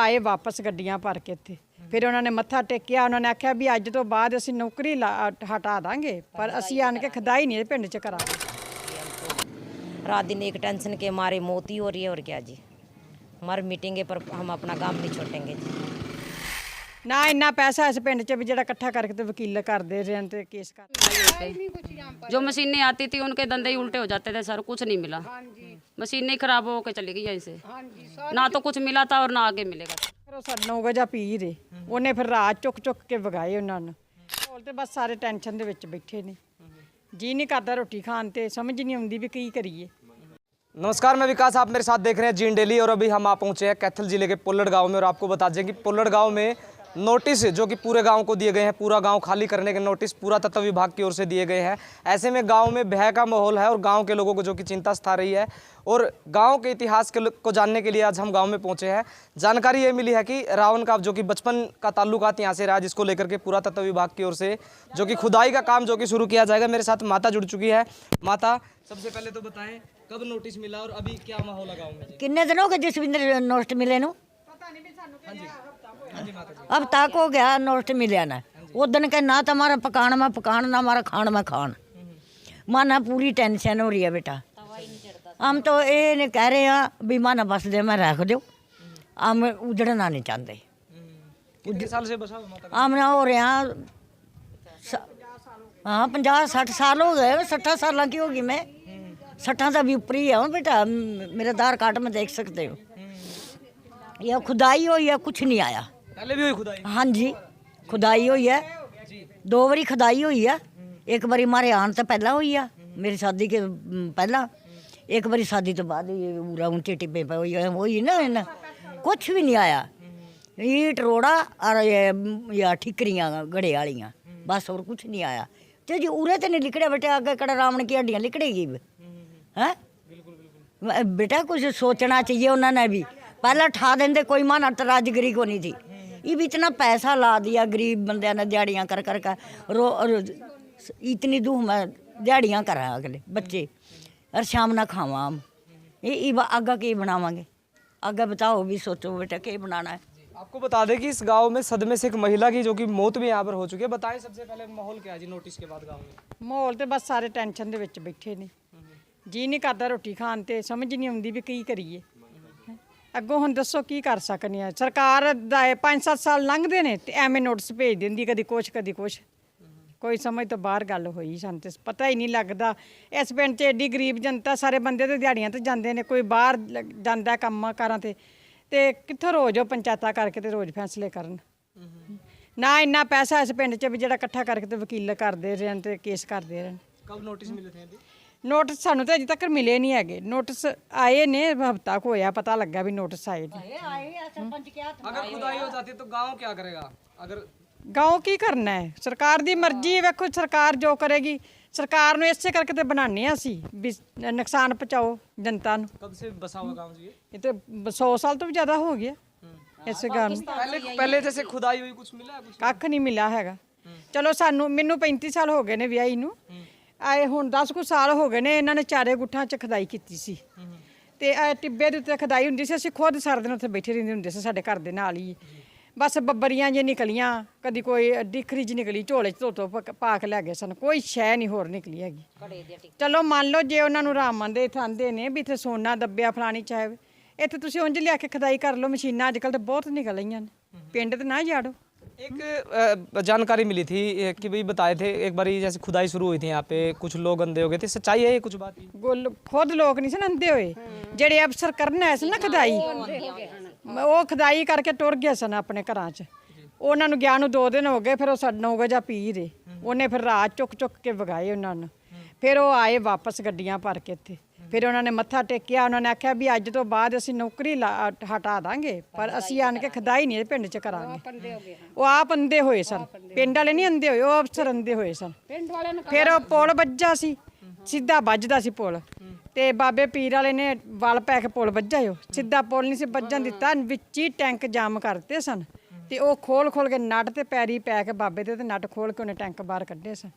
आए वापस गड्डियां भर के इत्थे फिर उन्होंने मत्था टेकिया। उन्होंने आख्या भी अज तो बाद असीं नौकरी हटा देंगे पर असीं आन के खदाई नहीं पिंड च करांगे। रात दिन एक टेंशन के मारे मौत ही हो रही है और क्या जी। हमारी मीटिंग है पर हम अपना काम नहीं छोड़ेंगे जी। ना इन्ना पैसा इस पिंड च भी जिहड़ा इकट्ठा करके ते वकील करदे रहे ते केस कर। जो मशीनें आती थी उनके धंधे ही उल्टे हो जाते थे सर, कुछ नहीं मिला। मशीनें ही खराब हो के चली गई ऐसे, ना तो कुछ मिला था और ना आगे मिलेगा। फिर वो सानू वजह पी रे उन्हें फिर रात चुक चुक के वगाए उन्होंने। होल ते बस सारे टेंशन दे विच बैठे ने, जी नहीं करता रोटी खान ते समझ नहीं आउंदी भी की करिए। नमस्कार, मैं विकास, आप मेरे साथ देख रहे हैं जीन डेली। और अभी हम पहुंचे हैं कैथल जिले के पुल्लड़ गांव में। और आपको बता दें कि पुल्लड़ गांव में नोटिस जो कि पूरे गांव को दिए गए हैं, पूरा गांव खाली करने के नोटिस पुरातत्व विभाग की ओर से दिए गए हैं। ऐसे में गांव में भय का माहौल है और गांव के लोगों को जो कि चिंता सता रही है। और गांव के इतिहास को जानने के लिए आज हम गांव में पहुंचे हैं। जानकारी ये मिली है कि रावण का जो कि बचपन का ताल्लुकात यहाँ से रहा, जिसको लेकर के पुरातत्व विभाग की ओर से जो कि खुदाई का काम जो कि शुरू किया जाएगा। मेरे साथ माता जुड़ चुकी है। माता, सबसे पहले तो बताएं कब नोटिस मिला और अभी क्या माहौल है गाँव में? किन्ने दिन हो गए जसविंदर नोटिस मिले नु? अब तक हो गया नोटिस मिले ना। उस दिन के ना तो हमारा पकान में पकान, ना हमारा खान में खान। माना पूरी टेंशन हो रही है बेटा। हम तो ये कह रहे हैं भी माना बस दे मैं रख दो, हम उजड़ना नहीं चाहते। कितने साल से बसा माता? हम ना हो रहे हैं हाँ 50-60 साल हो गए। 60 साल की होगी मैं, 60 का भी ऊपर ही है बेटा। मेरे आधार कार्ड में देख सकते हो। यह खुदाई हुई है, कुछ नहीं आया। पहले भी हुई खुदाई? हाँ जी, खुदाई हुई है। 2 बारी खुदाई हुई है। एक बारी हमारे आने तो पहला हुई है, मेरी शादी के पहला। एक बारी शादी तो बाद पूरा ऊंचे टिब्बे पे हुई ना, कुछ भी नहीं आया। ईट रोड़ा और ये ठिकरियाँ गड़े वालियाँ, बस और कुछ नहीं आया। तो जी उरे तो नहीं लिखड़े बेटे, आगे कड़ा रावण की हड्डियाँ लिखड़ेगी है बेटा। कुछ सोचना चाहिए उन्होंने भी। पहले ठा देंगे कोई माना तो राजगिरी को नहीं थी। ये भी इतना पैसा ला दिया गरीब बंदे ने, दिहाड़ियाँ कर कर इतनी दूह में दिहाड़ियाँ करा अगले बच्चे और शाम ना खावा हम। ये आगा के बनावांगे? आगे बताओ भी, सोचो बेटा के बनाना है। आपको बता दें कि इस गांव में सदमे से एक महिला की जो कि मौत भी यहाँ पर हो चुकी है। बताएं सबसे पहले माहौल क्या है जी नोटिस के बाद गांव में? माहौल तो बस सारे टेंशन दे विच बैठे ने, जी नहीं करता रोटी खान ते समझ नहीं आउंदी भी की करिए। अगों हुण दसो की कर सकने आ। सरकार 5-7 साल लंघदे ने ते एवें नोटिस भेज दिंदी, कदी कुछ कदी कुछ। कोई समझ तो बाहर गल होई, सानूं ते पता ही नहीं लगदा। इस पिंड च एडी गरीब जनता, सारे बंदे तो दिहाड़ियां ते जांदे ने, कोई बाहर जांदा कम्मां कारां ते कित्थों रोज़ पंचायतां करके ते रोज़ फैसले करन। ना इन्ना पैसा इस पिंड च भी जिहड़ा इकट्ठा करके ते वकील करदे रहन ते केस करदे रहन। कब नोटिस मिले थे अभी? नोटिस सानू तो अजे तक मिले नहीं है। नोटिस आए ने, हफ्ता को होया पता लगा भी नोटिस आए ने। अगर खुदाई हो जाती तो गांव क्या करेगा? अगर गाँव की करना है, सरकार दी मर्जी है। वेखो सरकार जो करेगी, सरकार नूं इसे करके तो बनाने असी भी नुकसान पहुँचाओ जनता नूं। कब से बसा हुआ गांव जी? ये तो 100 साल तो भी ज़्यादा हो गया इस गाँव। पहले जैसे खुदाई हुई कुछ मिला? कुछ कख नहीं मिला हैगा। चलो सानू मैनू 35 साल हो गए ने विआही नूं, आए हुण 10 कुछ साल हो गए ने। इन्हां ने 4 गुੱਠਾਂ 'ਚ ਖਦਾਈ ਕੀਤੀ ਸੀ ਤੇ ਟਿੱਬੇ ਦੇ ਉੱਤੇ ਖਦਾਈ ਹੁੰਦੀ ਸੀ। ਅਸੀਂ ਖੁਦ ਸਾਰਾ ਦਿਨ ਉੱਥੇ ਬੈਠੇ ਰਹਿੰਦੇ ਹੁੰਦੇ ਸੀ, ਸਾਡੇ ਘਰ ਦੇ ਨਾਲ ਹੀ। ਬਸ ਬੱਬਰੀਆਂ ਜੇ ਨਿਕਲੀਆਂ, ਕਦੀ ਕੋਈ ਡਿਖਰੀ ਜੀ ਨਿਕਲੀ, ਝੋਲੇ 'ਚ ਧੋ ਪਾ ਕੇ ਲੈ ਗਏ ਸਨ। ਕੋਈ ਸ਼ੈ ਨਹੀਂ ਹੋਰ ਨਿਕਲੀ ਹੈਗੀ। ਚਲੋ ਮੰਨ ਲਓ ਜੇ ਉਹਨਾਂ ਨੂੰ ਰਾਮ ਮੰਨਦੇ, ਇੱਥੇ ਆਂਦੇ ਨੇ ਵੀ ਇੱਥੇ ਸੋਨਾ ਦੱਬਿਆ ਫਲਾਣੀ ਚਾਹੇ, ਇੱਥੇ ਤੁਸੀਂ ਉਂਝ ਲਿਆ ਕੇ ਖਦਾਈ ਕਰ ਲਓ। ਮਸ਼ੀਨਾਂ ਅੱਜ ਕੱਲ੍ਹ ਤਾਂ ਬਹੁਤ ਨਿਕਲ ਆਈਆਂ ਨੇ, ਪਿੰਡ ਤੇ ਨਾ ਜਾੜੋ। एक जानकारी मिली थी कि भाई बताए थे एक बार जैसे खुदाई शुरू हुई थी यहाँ पे, कुछ लोग अंधे हो गए थे। सच्चाई है ये कुछ बात? खुद लोग नहीं सन अंधे होए, ਜਿਹੜੇ अफसर करना है ना खदाई, वो खदाई करके टुर गए सन अपने घरां 'ਚ। ਉਹਨਾਂ ਨੂੰ ਗਿਆ ਨੂੰ 2 दिन हो गए। फिर वो 9 ਵਜੇ पी रहे, उन्हें फिर रात चुक चुक के वगाए उन्होंने। फिर वो आए वापस गड्डियां भर के इत्थे, फिर उन्होंने मत्था टेकिया। उन्होंने आख्या भी अज तो बाद असीं नौकरी हटा देंगे पर असीं आन के खदाई नहीं पिंड च करांगे। वो आप अंधे होए सन, पिंड वाले नहीं अंधे होए, वो अफसर अंधे होए सन। फिर वो पुल वज्जा सी, सीधा वजदा सी पुल, ते बाबे पीर वाले ने वल पै के पुल वज्जा हो। सीधा पुल नहीं सी वज्जन दिता, विच ही टैंक जाम करते सन। ते वो खोल खोल के नट ते पैरी पै के बाबे दे ते नट खोल के उन्हें टैंक बाहर कड्ढे सन।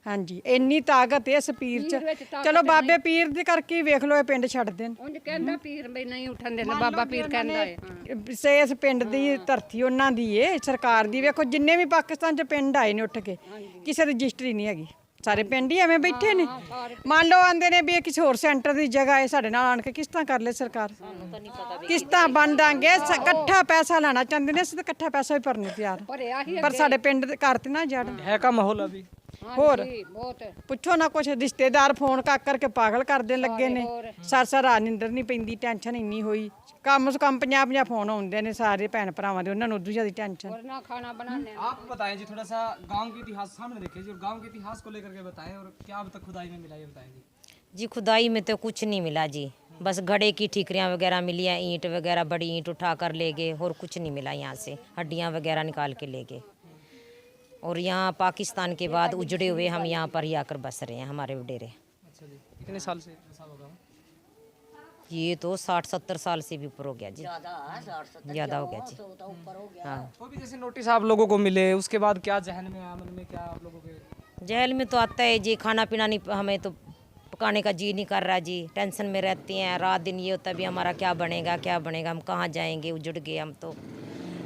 ਹਾਂਜੀ ਇੰਨੀ ਤਾਕਤ ਇਸ ਪੀਰ 'ਚ। ਚਲੋ ਬਾਬੇ ਪੀਰ ਦੇ ਕਰਕੇ ਹੀ ਵੇਖ ਲਓ ਇਹ ਪਿੰਡ ਛੱਡ ਦੇਣ। ਉਂਝ ਕਹਿੰਦਾ ਪੀਰ ਬਈ ਨਹੀਂ ਉੱਠਣ ਦਿੰਦਾ, ਬਾਬਾ ਪੀਰ ਕਹਿੰਦਾ ਹੈ। ਇਸ ਪਿੰਡ ਦੀ ਧਰਤੀ ਉਹਨਾਂ ਦੀ ਏ, ਸਰਕਾਰ ਦੀ। ਵੇਖੋ ਜਿੰਨੇ ਵੀ ਪਾਕਿਸਤਾਨ 'ਚ ਪਿੰਡ ਆਏ ਨੇ ਉੱਠ ਕੇ, ਕਿਸੇ ਰਜਿਸਟਰੀ ਨਹੀਂ ਹੈਗੀ, ਸਾਰੇ ਪਿੰਡ ਹੀ ਐਵੇਂ ਬੈਠੇ ਨੇ। ਮੰਨ ਲਓ ਆਂਦੇ ਨੇ ਵੀ ਇਹ ਕਿਸੇ ਹੋਰ ਸੈਂਟਰ ਦੀ ਜਗ੍ਹਾ ਹੈ, ਸਾਡੇ ਨਾਲ ਆਣ ਕੇ ਕਿਸ਼ਤਾਂ ਕਰ ਲੈ ਸਰਕਾਰ, ਕਿਸ਼ਤਾਂ ਬਣ ਦਾਂਗੇ। ਇਕੱਠਾ ਪੈਸਾ ਲੈਣਾ ਚਾਹੁੰਦੇ ਨੇ, ਅਸੀਂ ਤਾਂ ਇਕੱਠਾ ਪੈਸਾ ਵੀ ਭਰਨੇ ਤਿਆਰ, ਪਰ ਸਾਡੇ ਪਿੰਡ ਦੇ ਘਰ ਤੇ ਨਾ ਜੜ है का माहौल अभी? ਹੋਰ ਬਹੁਤ ਪੁੱਛੋ ਨਾ ਕੁਛ। ਰਿਸ਼ਤੇਦਾਰ ਫੋਨ ਕਰਕੇ ਪਾਗਲ ਕਰਦੇ ਲੱਗੇ ਨੇ। ਸਾਰ ਰਾਤ ਨੀਂਦਰ ਨਹੀਂ ਪੈਂਦੀ, ਟੈਨਸ਼ਨ ਇੰਨੀ ਹੋਈ। कम से कम 50 फोन आते हैं सारे भैन भरावां दे, उन्हां नूं उदू ज़्यादा टेंशन। ना खाना बनाने। आप बताएं जी, थोड़ा सा गांव के इतिहास सामने देखें जी, और गांव के इतिहास को लेकर के बताएं, और क्या अब तक खुदाई में मिला ये बताएं जी। जी खुदाई में तो कुछ नहीं मिला जी, बस घड़े की ठीकरियाँ वगैरह मिली हैं, ईंट वगैरह बड़ी ईंट उठा कर ले गए, और कुछ नहीं मिला यहाँ से। हड्डियाँ वगैरह निकाल के ले गए, और यहाँ पाकिस्तान के बाद उजड़े हुए हम यहाँ पर ही आकर बस रहे हैं, हमारे वडेरे। अच्छा जी, कितने साल से ऐसा होगा? ये तो 60-70 साल से भी ऊपर हो गया जी, ज़्यादा हो गया जी। हाँ, तो भी जैसे नोटिस आप लोगों को मिले, उसके बाद क्या जहन में आया, मन में क्या आप लोगों के? जहल में तो आता है जी, खाना पीना नहीं, हमें तो पकाने का जी नहीं कर रहा जी, टेंशन में रहते हैं। रात दिन ये होता भी हमारा क्या बनेगा क्या बनेगा, हम कहाँ जाएंगे, उजड़ गए हम तो।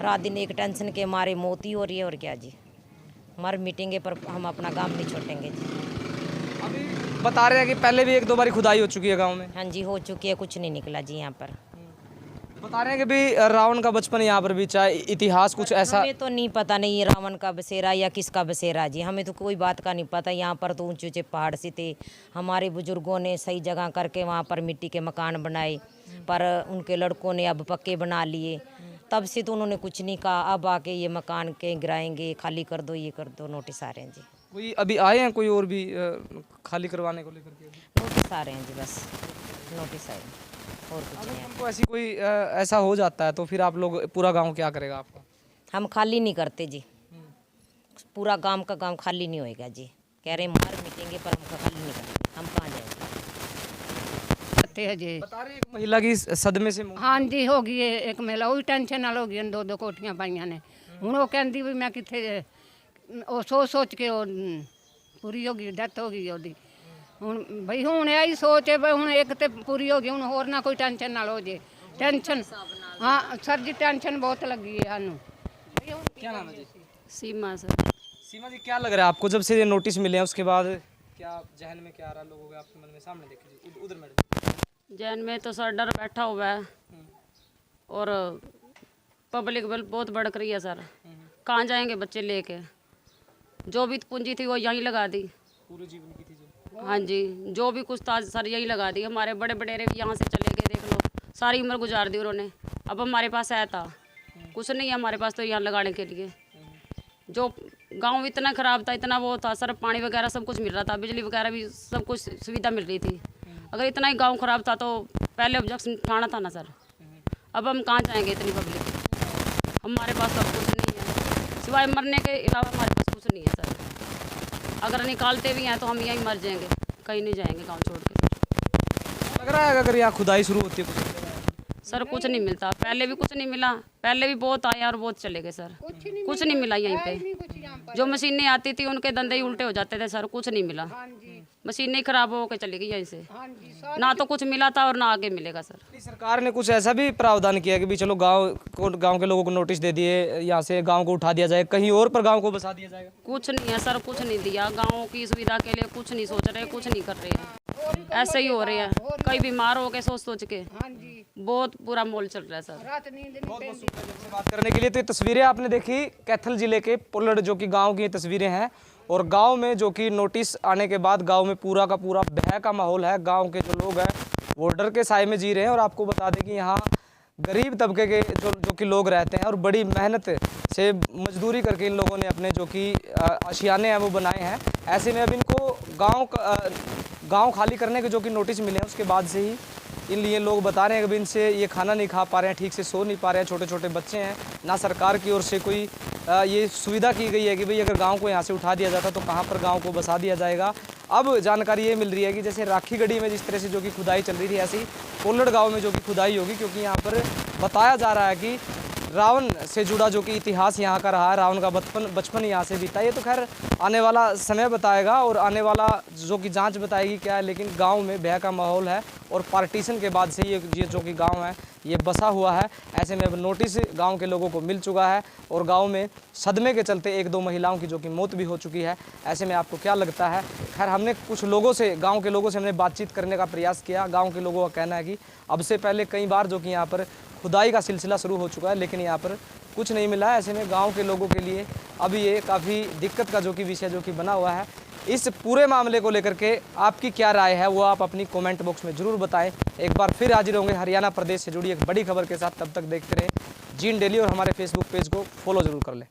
रात दिन एक टेंशन के मारे मौत ही हो रही है, और क्या जी, मर मिटेंगे पर हम अपना काम नहीं छोड़ेंगे जी। अभी बता रहे हैं कि पहले भी 1-2 बारी खुदाई हो चुकी है गांव में। हाँ जी, हो चुकी है, कुछ नहीं निकला जी यहाँ पर। बता रहे हैं कि भी रावण का बचपन यहाँ पर बीता, इतिहास कुछ ऐसा। हमें तो नहीं पता, नहीं रावण का बसेरा या किसका बसेरा जी, हमें तो कोई बात का नहीं पता। यहाँ पर तो ऊंचे ऊंचे पहाड़ से थे, हमारे बुजुर्गों ने सही जगह करके वहाँ पर मिट्टी के मकान बनाए, पर उनके लड़कों ने अब पक्के बना लिए। तब से तो उन्होंने कुछ नहीं कहा, अब आके ये मकान के गिराएंगे, खाली कर दो, ये कर दो, नोटिस आ रहे हैं जी। कोई अभी आए हैं कोई और भी खाली करवाने को लेकर के? नोटिस आ रहे हैं जी, बस नोटिस आए हैं, और कुछ नहीं। हमको ऐसी कोई ऐसा हो जाता है तो फिर आप लोग, पूरा गांव क्या करेगा आपका? हम खाली नहीं करते जी, पूरा गांव का गांव खाली नहीं होएगा जी। कह रहे हैं मर मिटेंगे पर हम खाली नहीं करेंगे, हम कहाँ जाएंगे। जी बता रहे हैं एक महिला की सदमे से हाँ जी हो गई है, एक महिला वही टेंशन नाल हो गई, 2-2 कोठियां पाइयां ने। हुण वो कहंदी भी मैं किथे, वो सोच के वो पूरी हो गई, डेथ हो गई ओदी। हुण भई हुण यही सोच है भी हुण एक ते पूरी हो गई, हुण होर ना कोई टेंशन नाल हो जे। टेंशन हाँ सर जी, टेंशन बहुत लगी है सानू। क्या नाम है जी? सीमा सर। सीमा जी, क्या लग रहा है आपको जब से ये नोटिस मिले हैं, उसके बाद क्या जहन में क्या आ रहा है लोगों के, आपके मन में? सामने देखिए उधर मैडम। जैन में तो सर डर बैठा हुआ है, और पब्लिक बिल बहुत बढ़ रही है सर। कहाँ जाएंगे बच्चे लेके? जो भी पूंजी थी वो यहीं लगा दी, पूरे जीवन की थी जो। हाँ जी, जो भी कुछ था सर यही लगा दी। हमारे बड़े बडेरे भी यहाँ से चले गए, देख लो, सारी उम्र गुजार दी उन्होंने। अब हमारे पास आया था कुछ नहीं है हमारे पास तो यहाँ लगाने के लिए। जो गांव इतना ख़राब था, इतना वो था सर, पानी वगैरह सब कुछ मिल रहा था, बिजली वगैरह भी सब कुछ सुविधा मिल रही थी। अगर इतना ही गांव ख़राब था तो पहले ऑब्जेक्शन उठाना था ना सर। अब हम कहाँ जाएंगे इतनी पब्लिक? हमारे पास सब कुछ नहीं है, सिवाय मरने के अलावा हमारे पास कुछ नहीं है सर। अगर निकालते भी हैं तो हम यहीं मर जाएंगे, कहीं नहीं जाएंगे गांव छोड़ के सर। लग रहा है अगर यहाँ खुदाई शुरू होती है सर कुछ नहीं मिलता, पहले भी कुछ नहीं मिला, पहले भी बहुत आए और बहुत चले गए सर। कुछ नहीं मिला यहीं पे। जो मशीनें आती थी उनके धंधे ही उल्टे हो जाते थे सर, कुछ नहीं मिला। मशीनें खराब हो के चली गई यहीं से, ना तो कुछ मिला था और ना आगे मिलेगा सर। सरकार ने कुछ ऐसा भी प्रावधान किया कि भी चलो गांव के लोगों को नोटिस दे दिए, यहाँ से गांव को उठा दिया जाए, कहीं और पर गांव को बसा दिया जाएगा? कुछ नहीं है सर, कुछ नहीं दिया। गाँव की सुविधा के लिए कुछ नहीं सोच रहे, कुछ नहीं कर रहे हैं, ऐसे ही हो रहे हैं। कई बीमार हो गए सोच के, बहुत बुरा माहौल चल रहा है सर। से बात करने के लिए तो ये तस्वीरें आपने देखी कैथल जिले के पुलड़, जो कि गांव की ये तस्वीरें हैं, और गांव में जो कि नोटिस आने के बाद गांव में पूरा का पूरा भय का माहौल है। गांव के जो लोग हैं वो डर के साए में जी रहे हैं। और आपको बता दें कि यहाँ गरीब तबके के जो कि लोग रहते हैं, और बड़ी मेहनत से मजदूरी करके इन लोगों ने अपने जो कि आशियाने हैं वो बनाए हैं। ऐसे में अब इनको गाँव खाली करने के जो कि नोटिस मिले हैं, उसके बाद से ही इन लिए लोग बता रहे हैं कि इनसे ये खाना नहीं खा पा रहे हैं, ठीक से सो नहीं पा रहे हैं, छोटे छोटे बच्चे हैं। ना सरकार की ओर से कोई ये सुविधा की गई है कि भाई अगर गांव को यहाँ से उठा दिया जाता तो कहाँ पर गांव को बसा दिया जाएगा। अब जानकारी ये मिल रही है कि जैसे राखी गढ़ी में जिस तरह से जो कि खुदाई चल रही थी, ऐसी पुलड़ गाँव में जो कि खुदाई होगी, क्योंकि यहाँ पर बताया जा रहा है कि रावण से जुड़ा जो कि इतिहास यहाँ का रहा है, रावण का बचपन यहाँ से बीता। ये तो खैर आने वाला समय बताएगा और आने वाला जो कि जांच बताएगी क्या है, लेकिन गांव में भय का माहौल है और पार्टीशन के बाद से ये जो कि गांव है ये बसा हुआ है। ऐसे में अब नोटिस गांव के लोगों को मिल चुका है और गांव में सदमे के चलते 1-2 महिलाओं की जो कि मौत भी हो चुकी है। ऐसे में आपको क्या लगता है? खैर हमने कुछ लोगों से, गांव के लोगों से हमने बातचीत करने का प्रयास किया। गांव के लोगों का कहना है कि अब से पहले कई बार जो कि यहाँ पर खुदाई का सिलसिला शुरू हो चुका है, लेकिन यहाँ पर कुछ नहीं मिला है। ऐसे में गांव के लोगों के लिए अब ये काफ़ी दिक्कत का जो कि विषय जो कि बना हुआ है। इस पूरे मामले को लेकर के आपकी क्या राय है वो आप अपनी कमेंट बॉक्स में ज़रूर बताएं। एक बार फिर हाजिर होंगे हरियाणा प्रदेश से जुड़ी एक बड़ी खबर के साथ। तब तक देखते रहें जीन डेली और हमारे फेसबुक पेज को फॉलो ज़रूर कर लें।